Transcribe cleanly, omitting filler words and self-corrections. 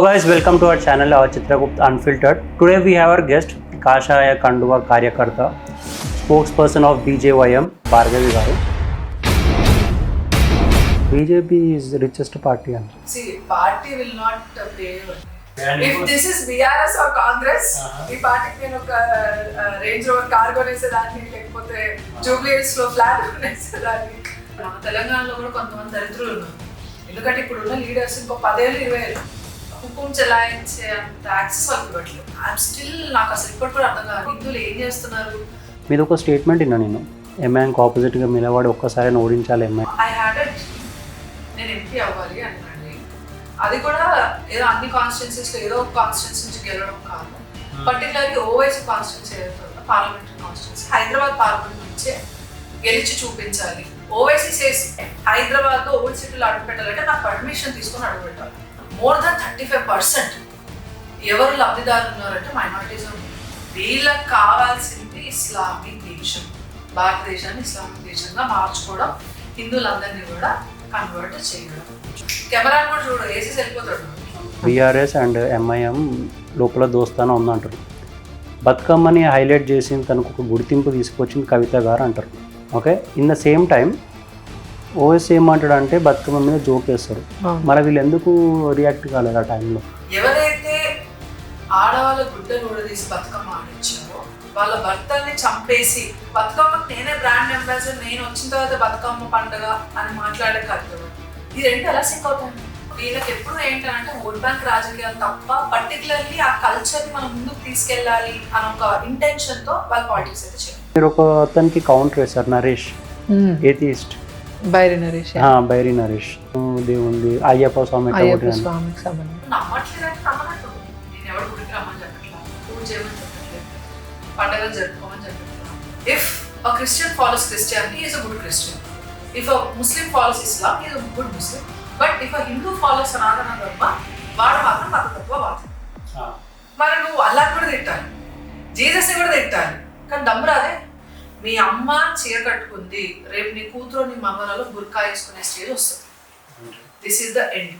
guys, welcome to our channel, our Chitragupta Unfiltered. Today we have our guest, Kashaya Kanduva Karyakarta, spokesperson of BJYM, Bhargavi Garu. BJP is the richest party. See, party will not pay. If this is BRS or Congress, ఈ పార్టీకి నేను ఒక range rover car కొనేసేదాన్ని, లేకపోతే Jubilee hills లో flat కొనేసేదాన్ని. మన తెలంగాణలో కూడా కొంతమంది దరిద్రులు ఉన్నారు. ఎందుకంటే ఇప్పుడున్న లీడర్స్ ఇంకో 10 ఏళ్ళు 20 ఏళ్ళు హుకుం చెలాయించే అంత యాక్సెస్ వాళ్ళకి ఇవ్వట్లేదు. ఐఎమ్ స్టిల్ నాకు అసలు ఇప్పటి కూడా అర్థం కాదు హిందువులు ఏం చేస్తున్నారు. మీద ఒక స్టేట్మెంట్ విన్నా నేను, ఎంఐఎంకి ఆపోజిట్గా నిలబడి ఒక్కసారి ఓడించాలి ఎంఐ. ఐ హ్యాడ్ ఇట్, నేను ఎంపీ అవ్వాలి అన్నాను. అది కూడా ఏదో అన్ని కాన్స్టిట్యున్సీస్లో ఏదో ఒక కాన్స్టిట్యున్సీ నుంచి గెలవడం కాదు. పర్టికులర్లీ ఓవైసీ కాన్స్టిట్యున్సీ ఏదైతే పార్లమెంటరీ కాన్స్టిట్యున్సీ హైదరాబాద్ పార్లమెంట్ నుంచే గెలిచి చూపించాలి. ఓవైసీ చేసి హైదరాబాద్లో ఓల్డ్ సిటీలో అడుగు పెట్టాలంటే నాకు పర్మిషన్ తీసుకొని అడుగు పెట్టాలి. మోర్ దాన్ 35% ఎవరు లబ్ధిదారులు ఉన్నారంటే మైనారిటీస్. వీళ్ళకి కావాల్సింది ఇస్లామిక్ దేశం, భారతదేశాన్ని ఇస్లామిక్ దేశంగా మార్చుకోవడం, హిందువులందరినీ కూడా కన్వర్ట్ చేయడం. కెమెరాని కూడా చూడు, వేసేసి వెళ్ళిపోతాడు. బీఆర్ఎస్ అండ్ ఎంఐఎం లోపల దోస్తానా ఉందంటారు. బతుకమ్మని హైలైట్ చేసి తనకు ఒక గుర్తింపు తీసుకొచ్చింది కవిత గారు అంటారు. Okay, in the same time OS ఏమంటాడు అంటే బతుకమ్మ మీద జోక్ వేస్తారు. మరి వీళ్ళు ఎందుకు రియాక్ట్ కాలేదు ఆ టైంలో? ఎవరైతే ఆడవాళ్ళ గుడ్డలు ఊడదీసి బతుకమ్మ ఆడించారో వాళ్ళ భర్తల్ని చంపేసి బతుకమ్మకు నేనే బ్రాండ్ అంబాసిడర్, నేను వచ్చిన తర్వాత బతుకమ్మ పండుగ అని మాట్లాడే కలుగుతాడు. ఈ రెండు ఎలా సింక్ అవుతాయి? వీళ్ళకి ఎప్పుడు ఏంటంటే ఓట్ బ్యాంక్ రాజకీయాలు తప్ప పర్టికులర్లీ ఆ కల్చర్ని మనం ముందుకు తీసుకెళ్ళాలి అని ఒక ఇంటెన్షన్తో వాళ్ళు పాలిటిక్స్ అయితే చేయాలి. మీరు ఒక అతనికి కౌంటర్ వేశారు, నరేష్ ఏథిస్ట్, బైరి నరేష్. బైరి నరేష్ దేవుంది అయ్యప్ప స్వామి నమ్మట్లేదంటే నమ్మనట్టు. నేను ఎవరు గుడికి రమ్మని చెప్పట్లా, పూజ చేయమని చెప్పట్లేదు, పండుగలు జరుపుకోమని చెప్పట్లా. If a Christian follows Christianity is a good Christian, if a Muslim follows Islam is a good Muslim, but if a Hindu follows సనాతన ధర్మ వాడు మాత్రం మతతత్వవాది. మరి నువ్వు అల్లాహ్ కూడా తిట్టాలి, జీసస్ని కూడా తిట్టాలి, కానీ దమ్ము రాదే. మీ అమ్మ చీర కట్టుకుంది, రేపు నీ కూతురు నీ మగవలలో బుర్కా వేసుకునే స్టేజ్ వస్తుంది. This is the end.